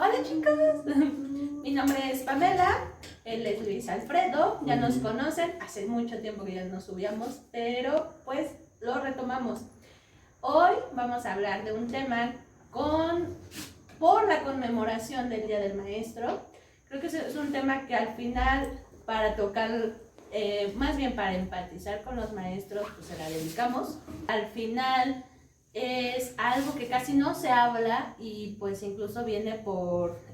Hola chicos, mi nombre es Pamela, él es Luis Alfredo, ya nos conocen, hace mucho tiempo que ya nos subíamos, pero pues lo retomamos. Hoy vamos a hablar de un tema por la conmemoración del Día del Maestro. Creo que es un tema que al final, para tocar, más bien para empatizar con los maestros, pues se la dedicamos. Al final es algo que casi no se habla y pues incluso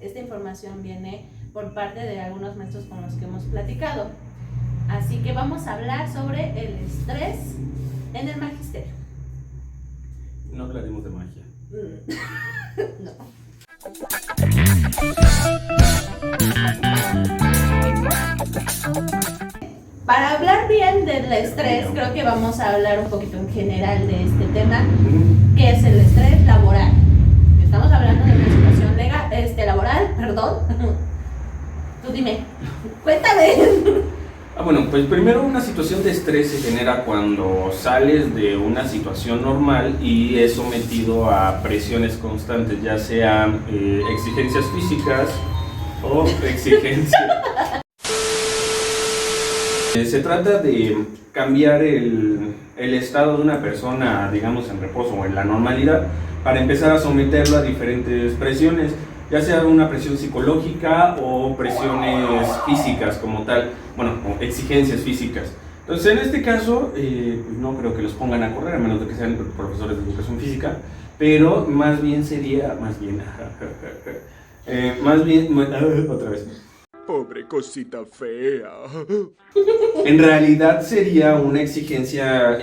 esta información viene por parte de algunos maestros con los que hemos platicado. Así que vamos a hablar sobre el estrés en el magisterio. No hablaremos de magia. No. Para hablar bien del estrés, creo que vamos a hablar un poquito en general de este tema, que es el estrés laboral. Estamos hablando de una situación laboral, perdón. Tú dime, cuéntame. Bueno, pues primero una situación de estrés se genera cuando sales de una situación normal y es sometido a presiones constantes, ya sean exigencias físicas o exigencias... Se trata de cambiar el estado de una persona, digamos, en reposo o en la normalidad, para empezar a someterlo a diferentes presiones, ya sea una presión psicológica o presiones físicas como tal, bueno, o exigencias físicas. Entonces, en este caso, no creo que los pongan a correr, a menos de que sean profesores de educación física, pero más bien sería, otra vez. Pobre cosita fea. En realidad sería una exigencia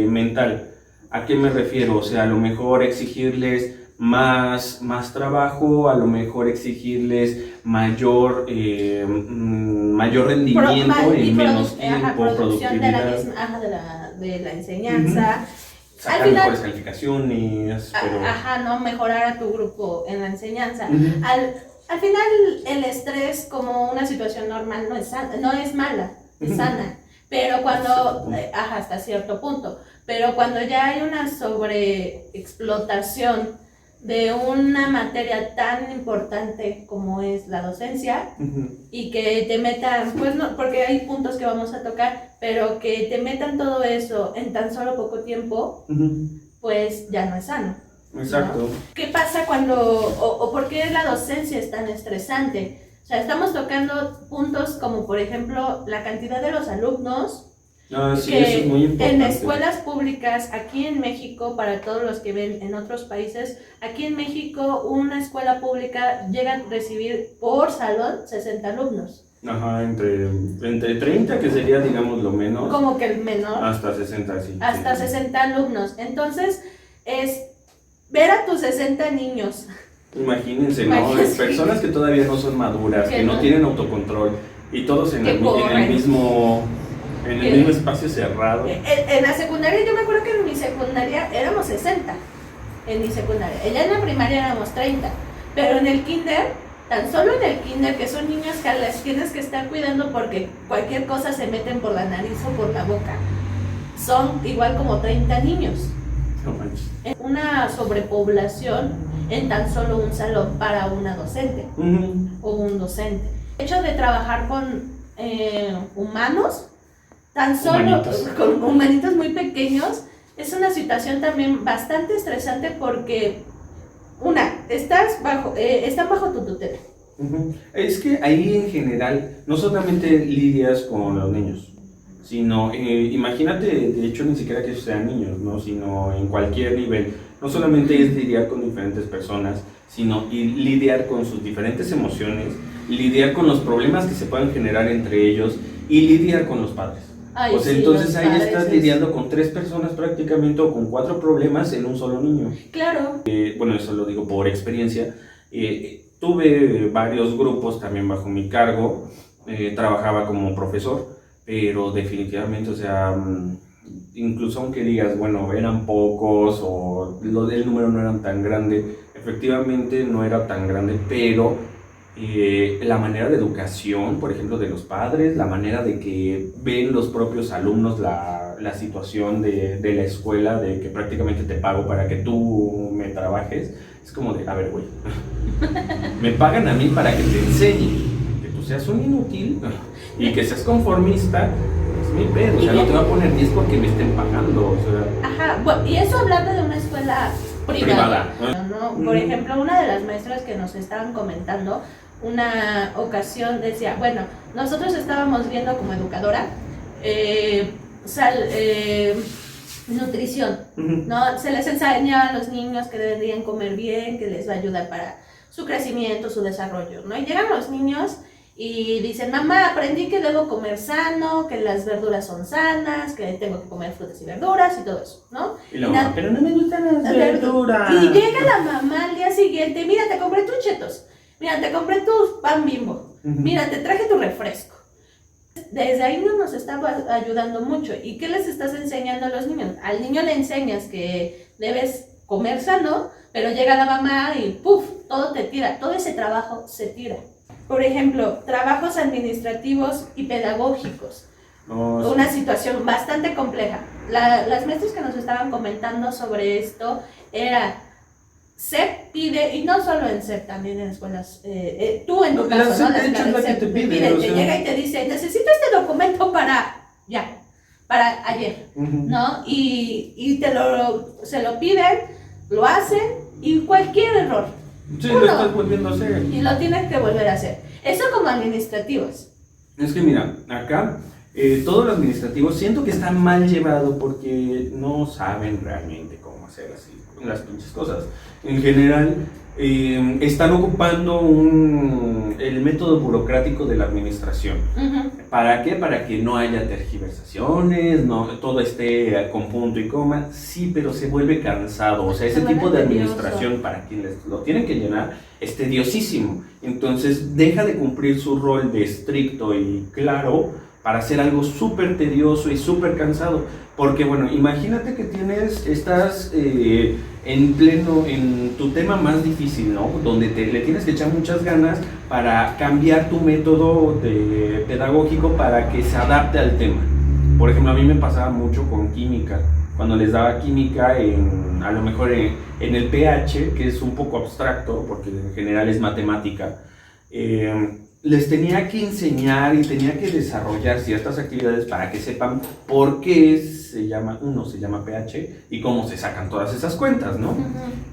mental. ¿A qué me refiero? O sea, a lo mejor exigirles más mayor rendimiento en menos tiempo, producción productividad. de la enseñanza. Sacar al final, mejores calificaciones, pero... no mejorar a tu grupo en la enseñanza. Al final, el estrés como una situación normal no es mala, es sana. Pero cuando, hasta cierto punto, pero cuando ya hay una sobreexplotación de una materia tan importante como es la docencia, y que te metan, pues no, porque hay puntos que vamos a tocar, pero que te metan todo eso en tan solo poco tiempo, pues ya no es sano. Exacto. ¿No? ¿Qué pasa o por qué la docencia es tan estresante? O sea, estamos tocando puntos como, por ejemplo, la cantidad de los alumnos. Sí, eso es muy importante. En escuelas públicas, aquí en México, para todos los que ven en otros países, aquí en México una escuela pública llega a recibir por salón 60 alumnos. Ajá, entre 30, que sería, digamos, lo menos. Como que el menor. Hasta 60, sí. Hasta 60 alumnos. Entonces, es ver a tus 60 niños. Imagínense, ¿no? Personas que todavía no son maduras, que no tienen autocontrol, y todos en el mismo espacio cerrado. En la secundaria, yo me acuerdo que en mi secundaria éramos 60. En mi secundaria. Ya en la primaria éramos 30. Pero en el kinder, tan solo en el kinder, que son niños que las tienes que estar cuidando porque cualquier cosa se meten por la nariz o por la boca, son igual como 30 niños. No manches. Una sobrepoblación en tan solo un salón para una docente o un docente. El hecho de trabajar con humanos, tan solo con humanitos muy pequeños, es una situación también bastante estresante porque, están bajo tu tutela. Es que ahí en general no solamente lidias con los niños, sino, imagínate, de hecho ni siquiera que sean niños, ¿no? Sino en cualquier nivel. No solamente es lidiar con diferentes personas, sino lidiar con sus diferentes emociones, lidiar con los problemas que se puedan generar entre ellos y lidiar con los padres. O sea, sí, entonces ahí estás lidiando con 3 personas prácticamente, o con 4 problemas en un solo niño. Claro. Bueno, eso lo digo por experiencia. Tuve varios grupos también bajo mi cargo, trabajaba como profesor, pero definitivamente, o sea, incluso aunque digas, bueno, eran pocos o el número no era tan grande, efectivamente no era tan grande, pero la manera de educación, por ejemplo, de los padres, la manera de que ven los propios alumnos la situación de la escuela, de que prácticamente te pago para que tú me trabajes, Es como de, a ver, güey, me pagan a mí para que te enseñe, que tú seas un inútil y que seas conformista, es mi pedo, o sea, no te voy a poner 10 porque me estén pagando, o sea. Ajá, bueno, y eso hablando de una escuela privada. ¿No? Por ejemplo, una de las maestras que nos estaban comentando, una ocasión decía, bueno, nosotros estábamos viendo como educadora, nutrición, ¿no? Se les enseña a los niños que deberían comer bien, que les va a ayudar para su crecimiento, su desarrollo, ¿no? Y llegan los niños y dicen, mamá, aprendí que debo comer sano, que las verduras son sanas, que tengo que comer frutas y verduras y todo eso, ¿no? Y la mamá, pero no me gustan las verduras. Y llega la mamá al día siguiente, mira, te compré tus chetos, mira, te compré tu pan Bimbo, mira, te traje tu refresco. Desde ahí no nos está ayudando mucho. ¿Y qué les estás enseñando a los niños? Al niño le enseñas que debes comer sano, pero llega la mamá y ¡puf! Todo te tira, todo ese trabajo se tira. Por ejemplo, trabajos administrativos y pedagógicos. Una situación bastante compleja. Las maestras que nos estaban comentando sobre esto era... SEP pide, y no solo en SEP, también en escuelas, tú en tu caso, ¿no? La SEP te pide, te llega y te dice, necesito este documento para ayer, ¿no? Y se lo piden, lo hacen, y cualquier error. Sí, lo estás volviendo a hacer. Y lo tienes que volver a hacer. Eso como administrativos. Es que mira, acá todo lo administrativo siento que está mal llevado porque no saben realmente cómo hacer así las pinches cosas. En general, están ocupando el método burocrático de la administración. ¿Para qué? Para que no haya tergiversaciones, todo esté con punto y coma. Sí, pero se vuelve cansado. O sea, ese tipo de administración, para quienes lo tienen que llenar, es tediosísimo. Entonces, deja de cumplir su rol de estricto y claro para hacer algo súper tedioso y súper cansado. Porque, bueno, imagínate que estás en tu tema más difícil, ¿no? Donde le tienes que echar muchas ganas para cambiar tu método pedagógico para que se adapte al tema. Por ejemplo, a mí me pasaba mucho con química. Cuando les daba química, a lo mejor en el pH, que es un poco abstracto, porque en general es matemática, les tenía que enseñar y tenía que desarrollar ciertas actividades para que sepan por qué se llama pH y cómo se sacan todas esas cuentas, ¿no?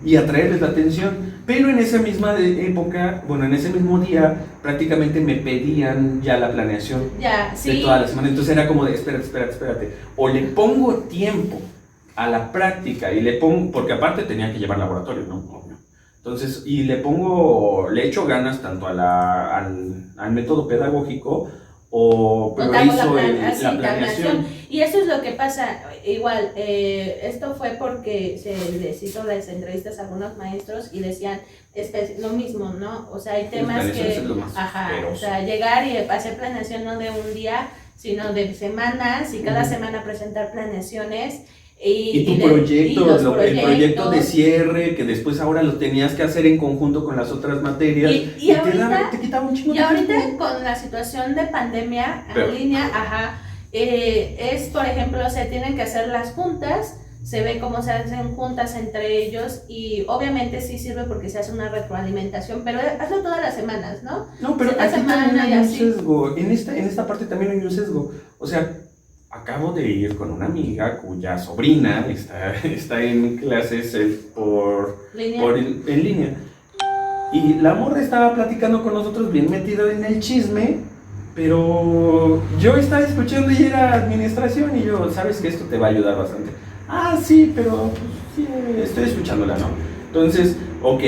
Y atraerles la atención. Pero en esa misma época, bueno, en ese mismo día, prácticamente me pedían ya la planeación de toda la semana. Entonces era como de, espérate. O le pongo tiempo a la práctica y le pongo, porque aparte tenía que llevar laboratorio, ¿no? Entonces, y le echo ganas tanto al método pedagógico o priorizo la planeación. Y eso es lo que pasa, igual, esto fue porque se les hizo las entrevistas a algunos maestros y decían lo mismo, ¿no? O sea, hay temas que, o sea, llegar y hacer planeación no de un día, sino de semanas y cada semana presentar planeaciones. Y tu proyecto, el proyecto de cierre, que después ahora lo tenías que hacer en conjunto con las otras materias, y ahorita, te quitaba un chingo de tiempo. Y ahorita con la situación de pandemia en línea, por ejemplo, se tienen que hacer las juntas, se ve cómo se hacen juntas entre ellos y obviamente sí sirve porque se hace una retroalimentación, pero hazlo todas las semanas, ¿no? No, pero aquí también hay un sesgo, en esta parte también hay un sesgo, o sea, acabo de ir con una amiga cuya sobrina está en clases en línea. Y la morra estaba platicando con nosotros bien metido en el chisme, pero yo estaba escuchando y era administración y yo, sabes que esto te va a ayudar bastante. Ah, sí, pero pues, sí, estoy escuchándola, ¿no? Entonces, ok,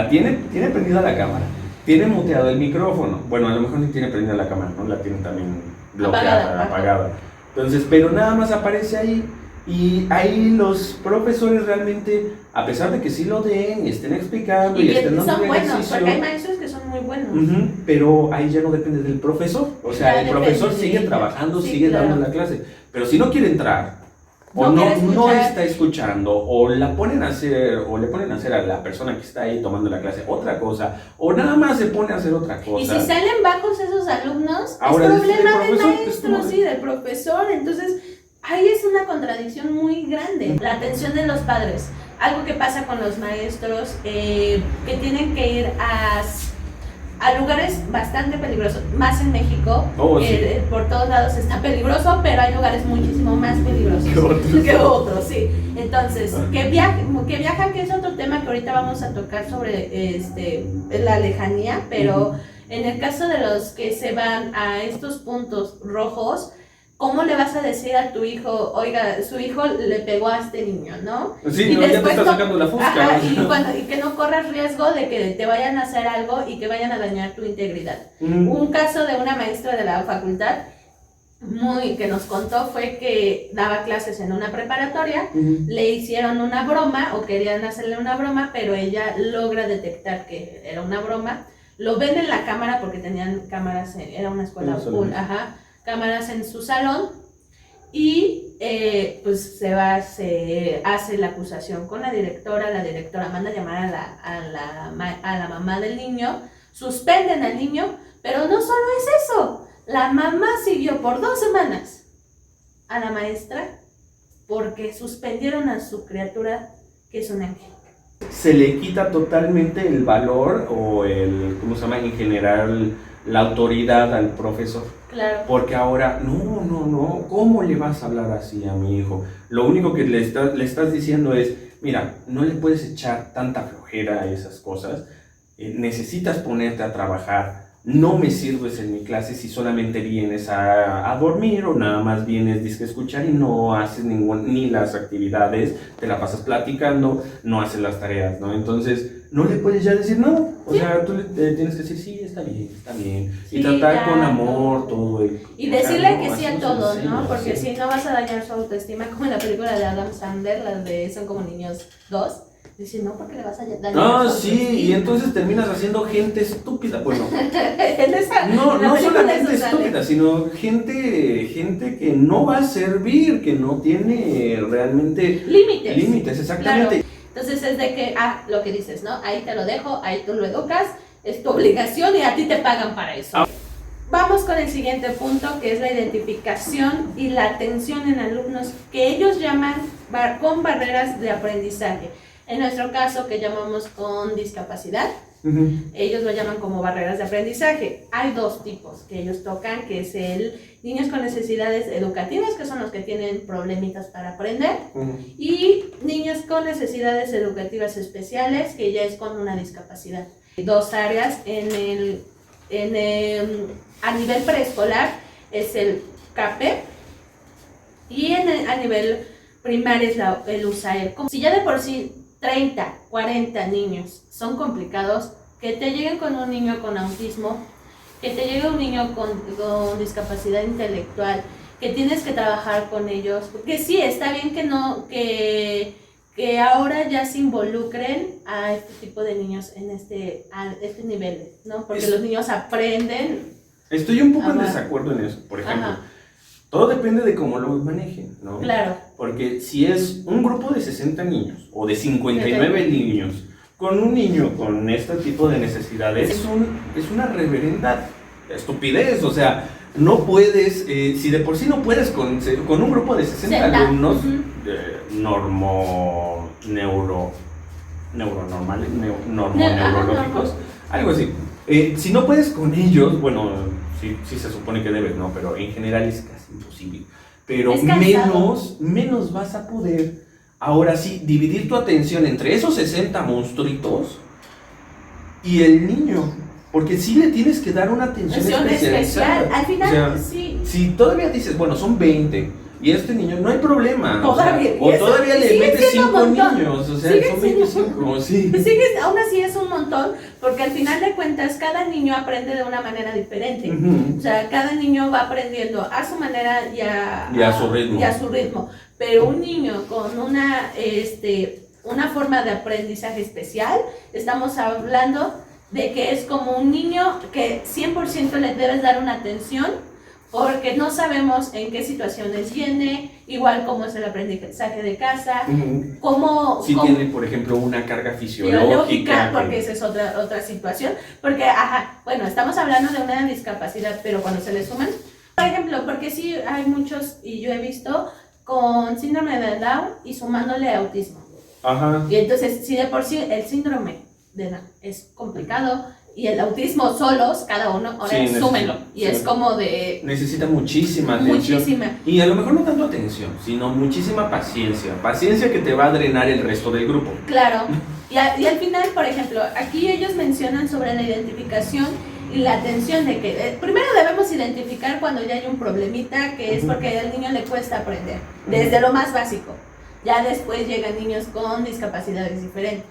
tiene prendida la cámara, tiene muteado el micrófono. Bueno, a lo mejor ni tiene prendida la cámara, ¿no? La tiene también bloqueada, apagada. Entonces, pero nada más aparece ahí y ahí los profesores realmente, a pesar de que sí lo den y estén explicando y estén dando son buenos, porque hay maestros que son muy buenos. Pero ahí ya no depende del profesor, o sea, el profesor sigue trabajando, sigue dando la clase, pero si no quiere entrar o no está escuchando o le ponen a hacer a la persona que está ahí tomando la clase otra cosa o nada más se pone a hacer otra cosa. Y si salen bajos esos alumnos, ahora es problema del maestro, sí, del profesor. Entonces, ahí es una contradicción muy grande. La atención de los padres. algo que pasa con los maestros, que tienen que ir a lugares bastante peligrosos, más en México, Sí. Por todos lados está peligroso, pero hay lugares muchísimo más peligrosos que otros, sí. Entonces, que viajan, que es otro tema que ahorita vamos a tocar sobre la lejanía, pero en el caso de los que se van a estos puntos rojos, ¿cómo le vas a decir a tu hijo, oiga, su hijo le pegó a este niño, ¿no? Sí, y no, ya te después está sacando la fusca. Ajá, y que no corras riesgo de que te vayan a hacer algo y que vayan a dañar tu integridad. Un caso de una maestra de la facultad que nos contó fue que daba clases en una preparatoria, le hicieron una broma o querían hacerle una broma, pero ella logra detectar que era una broma. Lo ven en la cámara porque tenían cámaras, era una escuela full, cámaras en su salón, y pues se hace la acusación con la directora manda a llamar a la mamá del niño, suspenden al niño, pero no solo es eso, la mamá siguió por 2 semanas a la maestra porque suspendieron a su criatura, que es un ángel. Se le quita totalmente el valor o ¿cómo se llama? En general, la autoridad al profesor. Claro. Porque ahora, no, ¿cómo le vas a hablar así a mi hijo? Lo único que le estás diciendo es, mira, no le puedes echar tanta flojera a esas cosas, necesitas ponerte a trabajar, no me sirves en mi clase si solamente vienes a dormir o nada más vienes a escuchar y no haces ni las actividades, te la pasas platicando, no haces las tareas, ¿no? Entonces, no le puedes ya decir no, o sea, tú le tienes que decir sí, está bien, sí, y tratar ya, con amor todo. Y decirle o sea, que sí a todo, ¿no? Porque si no vas a dañar su autoestima, como en la película de Adam Sandler, la de Son como niños 2. Dice, no, porque le vas a dañar. Sí, y entonces terminas haciendo gente estúpida. Bueno, no solamente estúpida, sino gente que no va a servir, que no tiene realmente límites, exactamente. Claro. Entonces es de que, lo que dices, ¿no? Ahí te lo dejo, ahí tú lo educas, es tu obligación y a ti te pagan para eso. Vamos con el siguiente punto, que es la identificación y la atención en alumnos que ellos llaman con barreras de aprendizaje. En nuestro caso, que llamamos con discapacidad, ellos lo llaman como barreras de aprendizaje. Hay 2 tipos que ellos tocan, que es niños con necesidades educativas, que son los que tienen problemitas para aprender, y niños con necesidades educativas especiales, que ya es con una discapacidad. 2 áreas a nivel preescolar es el CAPE, y a nivel primario es el USAER. Si ya de por sí 30, 40 niños son complicados, que te lleguen con un niño con autismo, que te llegue un niño con discapacidad intelectual, que tienes que trabajar con ellos, porque sí, está bien que ahora ya se involucren a este tipo de niños a este nivel, ¿no? Porque los niños aprenden. Estoy un poco en desacuerdo en eso, por ejemplo. Todo depende de cómo lo manejen, ¿no? Claro. Porque si es un grupo de 60 niños o de 59 niños con un niño con este tipo de necesidades, es una reverenda estupidez. O sea, no puedes, si de por sí no puedes con un grupo de 60 alumnos neurológicos, algo así. Si no puedes con ellos, bueno, sí se supone que debes, ¿no? Pero en general es casi imposible. Pero menos vas a poder, ahora sí, dividir tu atención entre esos 60 monstruitos y el niño. Porque sí le tienes que dar una atención especial. Al final, o sea, sí. Si todavía dices, bueno, son 20 y este niño, no hay problema. Todavía le metes 5 niños, o sea, son 25. Sí. Aún así es un montón, porque al final de cuentas cada niño aprende de una manera diferente. O sea, cada niño va aprendiendo a su manera y a su ritmo. Pero un niño con una forma de aprendizaje especial, estamos hablando de que es como un niño que 100% le debes dar una atención, porque no sabemos en qué situaciones viene, igual cómo es el aprendizaje de casa, cómo tiene, por ejemplo, una carga fisiológica. Porque esa es otra situación, porque, bueno, estamos hablando de una discapacidad, pero cuando se le suman, por ejemplo, porque sí hay muchos, y yo he visto, con síndrome de Down y sumándole autismo. Ajá. Y entonces, si de por sí el síndrome de Down es complicado y el autismo solos, cada uno, ahora Sí, súmenlo. Y sí. es como de... Necesita muchísima atención. Muchísima. Y a lo mejor no tanto atención, sino muchísima paciencia. Paciencia que te va a drenar el resto del grupo. Claro. Y al final, por ejemplo, aquí ellos mencionan sobre la identificación y la atención de que primero debemos identificar cuando ya hay un problemita, que es porque al niño le cuesta aprender, desde lo más básico. Ya después llegan niños con discapacidades diferentes.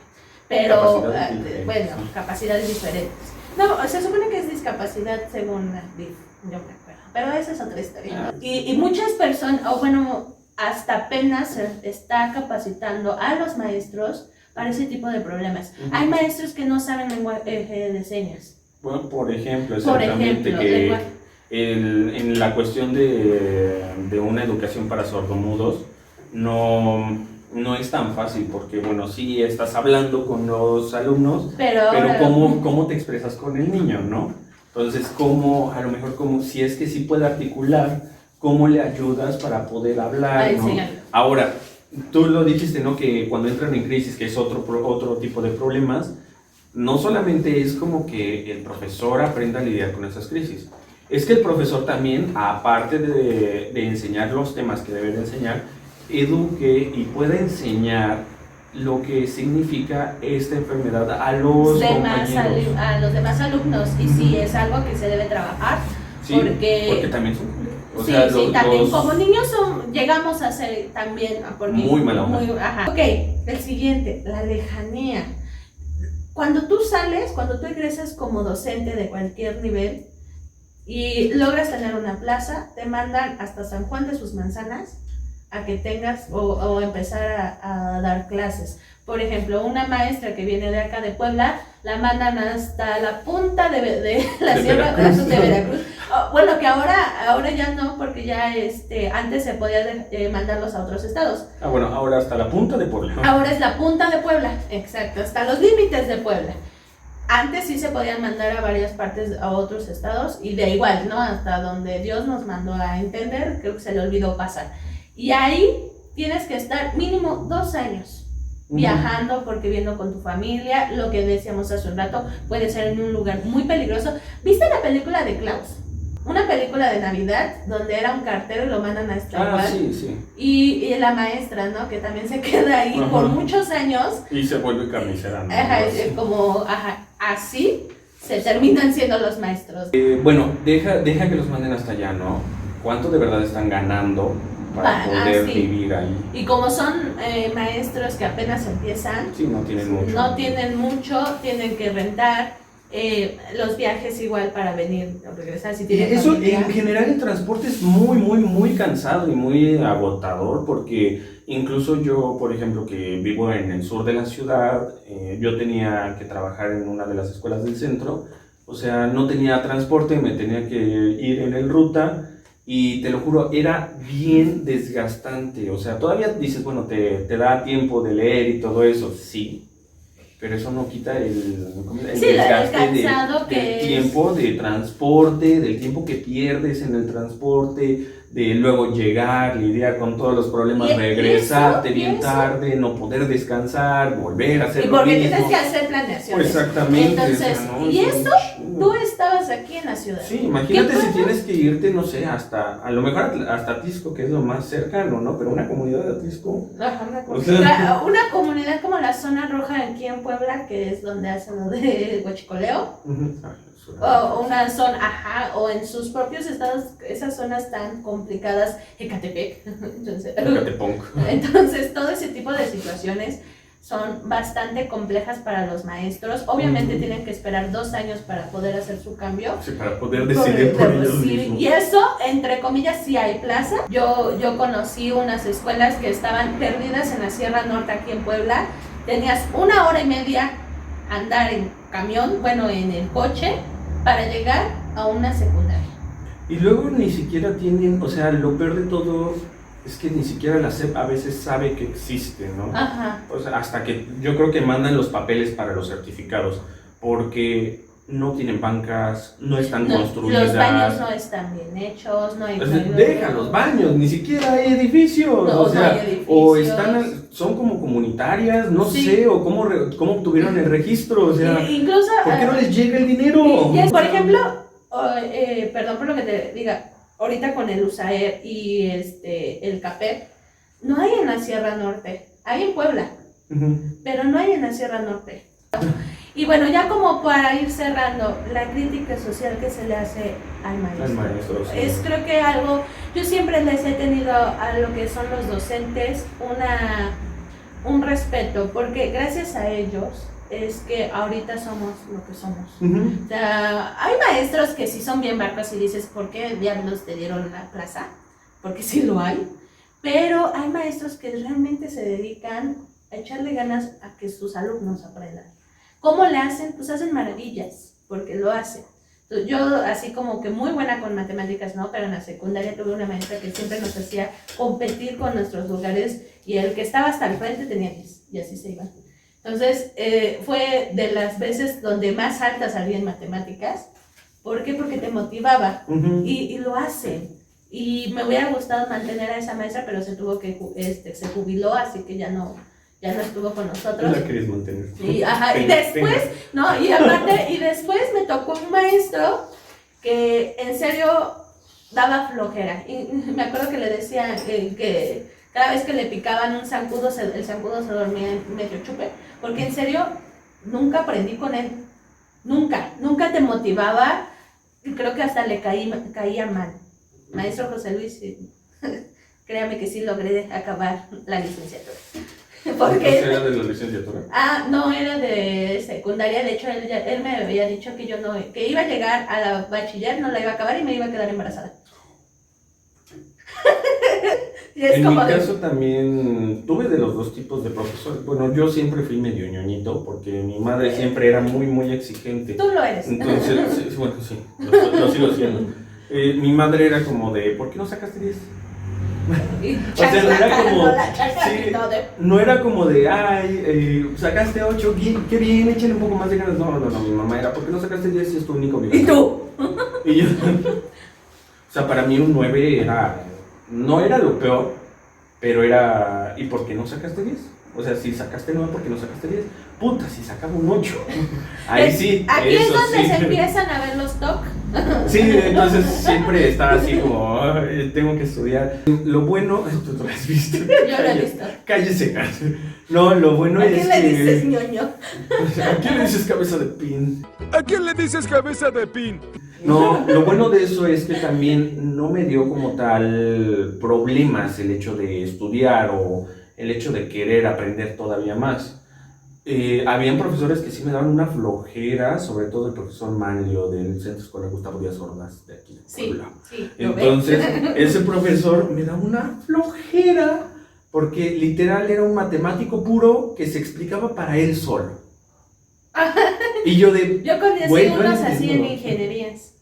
Pero, Capacidades diferentes, bueno, sí. capacidades diferentes. No, se supone que es discapacidad según la DIF, yo me acuerdo. Pero esa es otra historia. Y muchas personas, o bueno, hasta apenas se está capacitando a los maestros para ese tipo de problemas. Hay maestros que no saben lenguaje de señas. Bueno, por ejemplo, Por exactamente, ejemplo, que lenguaje. en la cuestión de una educación para sordomudos no es tan fácil, porque bueno, sí estás hablando con los alumnos, pero ¿cómo te expresas con el niño, no? Entonces, a lo mejor si es que sí puede articular, ¿cómo le ayudas para poder hablar, ¿no? Ahora, tú lo dijiste, ¿no? Que cuando entran en crisis, que es otro tipo de problemas, no solamente es como que el profesor aprenda a lidiar con esas crisis, es que el profesor también, aparte de enseñar los temas que debe de enseñar, eduque y pueda enseñar lo que significa esta enfermedad a los compañeros. A los demás alumnos. Y sí, es algo que se debe trabajar. Sí, porque también son... también como niños llegamos a ser también... Muy mala onda. Ok, el siguiente, la lejanía. Cuando tú egresas como docente de cualquier nivel y logras tener una plaza, te mandan hasta San Juan de sus Manzanas a que tengas o empezar a dar clases. Por ejemplo, una maestra que viene de acá de Puebla, la mandan hasta la punta de la sierra de Veracruz. Bueno, que ahora ya no, porque ya antes se podía mandarlos a otros estados. Bueno, ahora hasta la punta de Puebla. Ahora es la punta de Puebla, exacto, hasta los límites de Puebla. Antes sí se podían mandar a varias partes, a otros estados, y de igual, ¿no? Hasta donde Dios nos mandó a entender, creo que se le olvidó pasar. Y ahí tienes que estar mínimo 2 años viajando, porque viendo con tu familia, lo que decíamos hace un rato, puede ser en un lugar muy peligroso. ¿Viste la película de Klaus? Una película de Navidad, donde era un cartero y lo mandan a Estrabón. Sí. Y la maestra, ¿no? Que también se queda ahí por muchos años. Y se vuelve carnicera, ¿no? Así se terminan siendo los maestros. Bueno, deja que los manden hasta allá, ¿no? ¿Cuánto de verdad están ganando para poder vivir ahí? Y como son maestros que apenas empiezan, sí, no tienen mucho, tienen que rentar los viajes igual para venir o regresar si tienen eso familia. En general el transporte es muy cansado y muy agotador, porque incluso yo, por ejemplo, que vivo en el sur de la ciudad, yo tenía que trabajar en una de las escuelas del centro, o sea, no tenía transporte, me tenía que ir en el ruta. Y te lo juro, era bien desgastante. O sea, todavía dices, bueno, te da tiempo de leer y todo eso, sí. Pero eso no quita el desgaste del tiempo de transporte, del tiempo que pierdes en el transporte, de luego llegar, lidiar con todos los problemas, regresarte bien tarde, no poder descansar, volver a hacer lo mismo. Y porque tienes que hacer planeaciones. Exactamente. Entonces, y eso, tú estabas aquí en la ciudad. Sí, imagínate si tienes que irte, no sé, a lo mejor hasta Atlixco, que es lo más cercano, ¿no? Pero una comunidad de Atlixco. Una comunidad como la zona roja aquí en Puebla, que es donde hacen lo de huachicoleo. O una zona, o en sus propios estados, esas zonas tan complicadas, Ecatepec. Entonces, todo ese tipo de situaciones son bastante complejas para los maestros. Obviamente tienen que esperar 2 años para poder hacer su cambio. Sí, para poder decidir por ellos mismos. Y eso, entre comillas, sí hay plaza. Yo conocí unas escuelas que estaban perdidas en la Sierra Norte aquí en Puebla. Tenías 1 hora y media andar en camión, en el coche, para llegar a una secundaria. Y luego ni siquiera tienen, o sea, lo peor de todo es que ni siquiera la SEP a veces sabe que existe, ¿no? Ajá. O sea, hasta que yo creo que mandan los papeles para los certificados, porque no tienen bancas, no están No, construidas. los baños no están bien hechos, no hay... Deja los baños, ni siquiera hay edificios. No, o sea, no hay edificios. o son como comunitarias, no Sí. sé, o cómo obtuvieron el registro, o sea, Incluso... ¿por qué no les llega el dinero? Por ejemplo, perdón por lo que te diga, ahorita con el USAER y el CAPEP, no hay en la Sierra Norte, hay en Puebla, pero no hay en la Sierra Norte. Y bueno, ya como para ir cerrando, la crítica social que se le hace al maestro. Al maestro, sí. Es creo que algo, yo siempre les he tenido a lo que son los docentes un respeto, porque gracias a ellos es que ahorita somos lo que somos. O sea, hay maestros que sí son bien barcos y dices, ¿por qué diablos te dieron la plaza? Porque sí lo hay, pero hay maestros que realmente se dedican a echarle ganas a que sus alumnos aprendan. ¿Cómo le hacen? Pues hacen maravillas, porque lo hacen. Entonces, yo así como que muy buena con matemáticas, ¿no? Pero en la secundaria tuve una maestra que siempre nos hacía competir con nuestros lugares y el que estaba hasta el frente tenía 10 y así se iban. Entonces, fue de las veces donde más alta salí en matemáticas. ¿Por qué? Porque te motivaba y lo hacen. Y me hubiera gustado mantener a esa maestra, pero se tuvo que, se jubiló, así que ya no estuvo con nosotros. La querías mantener. Y después, no, y aparte, y después me tocó un maestro que en serio daba flojera. Y me acuerdo que le decía que cada vez que le picaban un zancudo, el zancudo se dormía en medio chupe, porque en serio nunca aprendí con él. Nunca te motivaba, y creo que hasta le caía mal. Maestro José Luis, créame que sí logré acabar la licenciatura. Porque ¿Era de la licenciatura? No, era de secundaria. De hecho, él me había dicho que iba a llegar a la bachiller, no la iba a acabar y me iba a quedar embarazada. Y es en como mi caso también tuve de los dos tipos de profesores. Bueno, yo siempre fui medio ñoñito porque mi madre siempre era muy, muy exigente. Tú lo eres. Entonces, bueno, sí, lo sigo siendo. Mi madre era como de, ¿por qué no sacaste 10? O sea, no era como de, ay, sacaste 8, qué bien, échale un poco más de ganas. No, mi mamá era, ¿por qué no sacaste 10 si es tu único obligación? ¿Y tú? Y yo, o sea, para mí un 9 no era lo peor, pero era, ¿y por qué no sacaste 10? O sea, si sacaste 9, ¿por qué no sacaste 10? Puta, si sacaba un 8. Ahí sí. Aquí es donde se empiezan a ver los TOC. Sí, entonces siempre estaba así como, tengo que estudiar. Lo bueno, tú lo has visto. Yo lo he visto. Cállese. No, lo bueno es que... ¿A quién le dices ñoño? ¿A quién le dices cabeza de pin? ¿A quién le dices cabeza de pin? No, lo bueno de eso es que también no me dio como tal problemas el hecho de estudiar o el hecho de querer aprender todavía más. Habían profesores que sí me daban una flojera, sobre todo el profesor Manlio del Centro Escolar Gustavo Díaz Ordaz de aquí de Puebla. Sí, entonces, ese profesor me daba una flojera porque literal era un matemático puro que se explicaba para él solo. Y yo conocí unos así en ingenierías.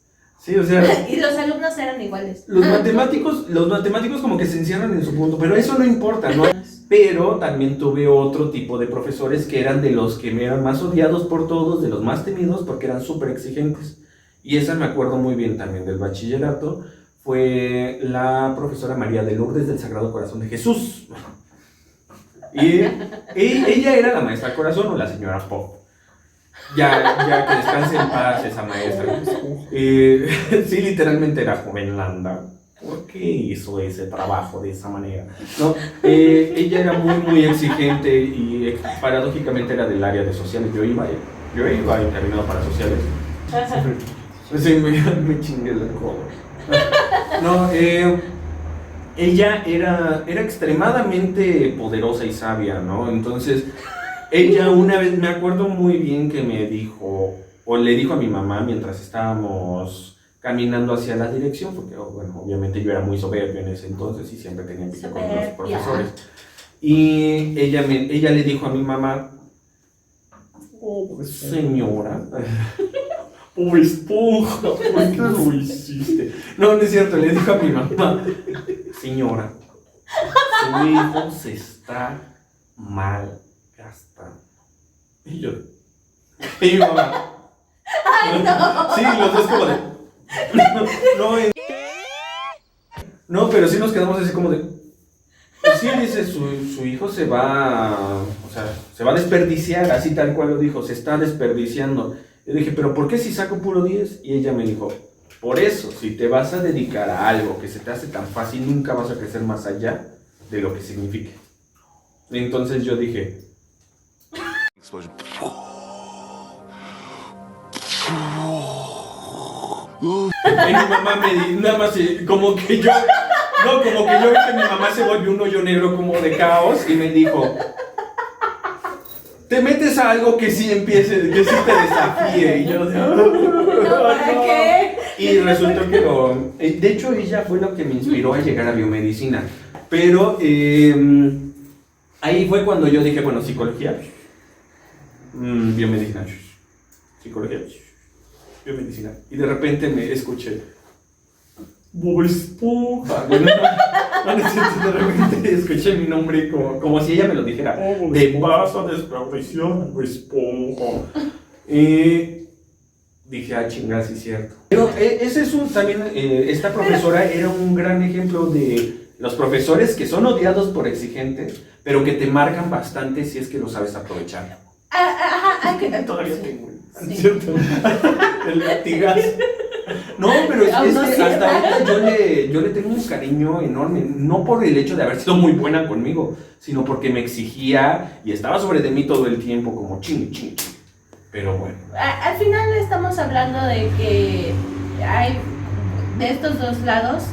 Sí, o sea... Y los alumnos eran iguales. Los matemáticos como que se encierran en su punto, pero eso no importa, ¿no? Pero también tuve otro tipo de profesores que eran de los que me eran más odiados por todos, de los más temidos, porque eran súper exigentes. Y esa me acuerdo muy bien también del bachillerato, fue la profesora María de Lourdes del Sagrado Corazón de Jesús. Y ella era la maestra Corazón o la señora Pop. Ya que descanse en paz esa maestra. Sí, literalmente era joven Landa. ¿Por qué hizo ese trabajo de esa manera? No, ella era muy, muy exigente y paradójicamente era del área de sociales. Yo iba encaminado para sociales. Sí, me chingué el codo. No, ella era extremadamente poderosa y sabia, ¿no? Entonces, ella una vez, me acuerdo muy bien que me dijo, o le dijo a mi mamá mientras estábamos caminando hacia la dirección, porque bueno, obviamente yo era muy soberbio en ese entonces y siempre tenía pico con los profesores. Y ella le dijo a mi mamá, oh, señora, pobre esponja, ¿por qué lo hiciste? No es cierto, le dijo a mi mamá, señora, su hijo se está mal gastando. Y mi mamá, ¡Ay, no! Sí, los dos como de... No, pero sí nos quedamos así como de... Sí, dice, su hijo se va, o sea, se va a desperdiciar, así tal cual lo dijo, se está desperdiciando. Yo dije, pero ¿por qué si saco puro 10? Y ella me dijo, por eso, si te vas a dedicar a algo que se te hace tan fácil, nunca vas a crecer más allá de lo que signifique. Entonces yo dije... Y mi mamá nada más como que yo, no, como que yo vi que mi mamá se volvió un hoyo negro como de caos y me dijo, te metes a algo que sí empiece, que sí te desafíe. Y yo, ¿Para qué? Y resultó que de hecho ella fue lo que me inspiró a llegar a biomedicina, pero ahí fue cuando yo dije, bueno, psicología, biomedicina, psicología, biomedicina, y de repente me escuché Bob Esponja. Bueno, de repente escuché mi nombre como si ella me lo dijera. Te vas a desperdiciar, Bob Esponja. Y dije, ah, chingada, sí es cierto. Pero ese es también, esta profesora era un gran ejemplo de los profesores que son odiados por exigentes, pero que te marcan bastante si es que lo sabes aprovechar. Todavía tengo, sí. ¿Cierto? El latigazo. No, pero es que hasta ahorita yo le tengo un cariño enorme, no por el hecho de haber sido muy buena conmigo, sino porque me exigía y estaba sobre de mí todo el tiempo, como ching. Pero bueno. Al final estamos hablando de que hay, de estos dos lados,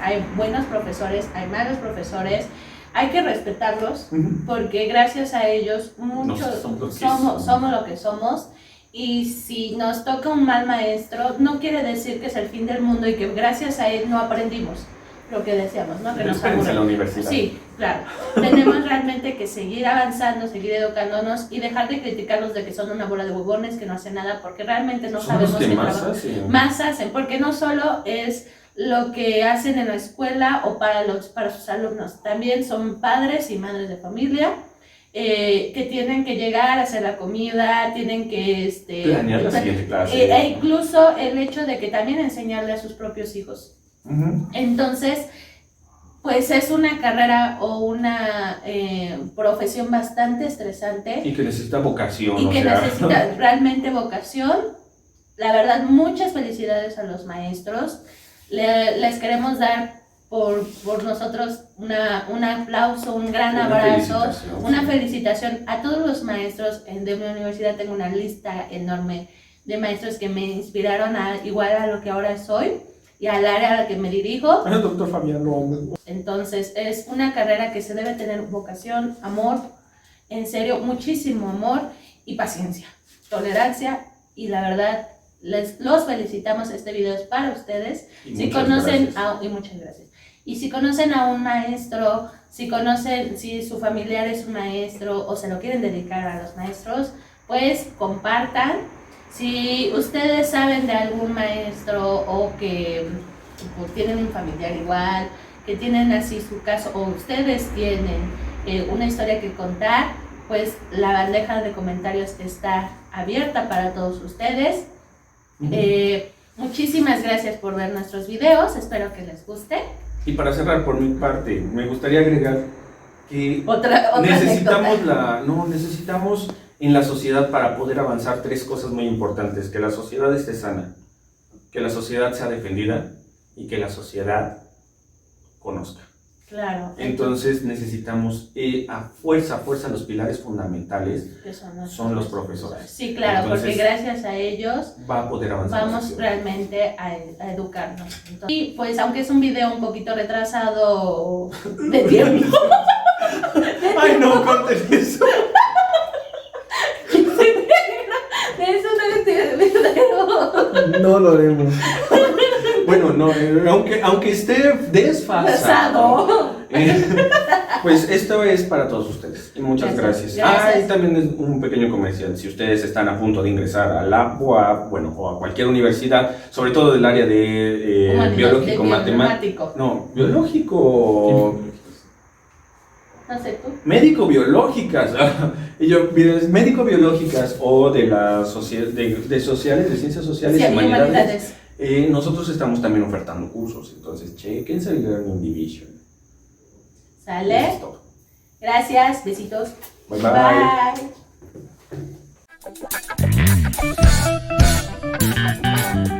hay buenos profesores, hay malos profesores, hay que respetarlos, porque gracias a ellos muchos somos lo que somos. Y si nos toca un mal maestro, no quiere decir que es el fin del mundo y que gracias a él no aprendimos lo que decíamos, ¿no? Que nos aburre. En la universidad. Sí, claro. Tenemos realmente que seguir avanzando, seguir educándonos y dejar de criticarlos de que son una bola de huevones que no hacen nada, porque realmente no sabemos qué trabajo más hacen, porque no solo es lo que hacen en la escuela o para sus alumnos, también son padres y madres de familia. Que tienen que llegar a hacer la comida, tienen que planear la siguiente clase. E incluso el hecho de que también enseñarle a sus propios hijos. Entonces, pues es una carrera o una profesión bastante estresante. Y que necesita vocación. Y que necesita realmente vocación. La verdad, muchas felicidades a los maestros. Les queremos dar por nosotros un aplauso, un gran abrazo, una felicitación a todos los maestros de mi universidad. Tengo una lista enorme de maestros que me inspiraron igual a lo que ahora soy y al área a la que me dirijo. El doctor Fabián lo amo. Entonces es una carrera que se debe tener vocación, amor, en serio, muchísimo amor y paciencia, tolerancia, y la verdad los felicitamos. Este video es para ustedes. Si conocen y muchas gracias. Y si conocen a un maestro, si su familiar es un maestro o se lo quieren dedicar a los maestros, pues compartan. Si ustedes saben de algún maestro o que tienen un familiar igual, que tienen así su caso, o ustedes tienen una historia que contar, pues la bandeja de comentarios está abierta para todos ustedes. Muchísimas gracias por ver nuestros videos, espero que les guste. Y para cerrar por mi parte, me gustaría agregar que otra necesitamos en la sociedad, para poder avanzar, 3 cosas muy importantes: que la sociedad esté sana, que la sociedad sea defendida y que la sociedad conozca. Claro. Entonces necesitamos a fuerza los pilares fundamentales son los profesores. Sí, claro. Entonces, porque gracias a ellos va a poder avanzar. Vamos realmente a educarnos. Entonces, y pues aunque es un video un poquito retrasado de tiempo. Ay, no, corten eso. Eso no es video. No lo haremos. Bueno, no, aunque esté desfasado, pues esto es para todos ustedes. Y muchas gracias. Y también es un pequeño comercial. Si ustedes están a punto de ingresar a la UAP, o a cualquier universidad, sobre todo del área de biológico, matemático. No, biológico. No sé tú. Médico-biológicas. Y yo, mira, médico-biológicas o de las de sociales, de ciencias sociales Sí, y humanidades. humanidades. Nosotros estamos también ofertando cursos, entonces chequense el Learning Division. Eso ¿Sale? es todo. Gracias, besitos. Bye bye. Bye.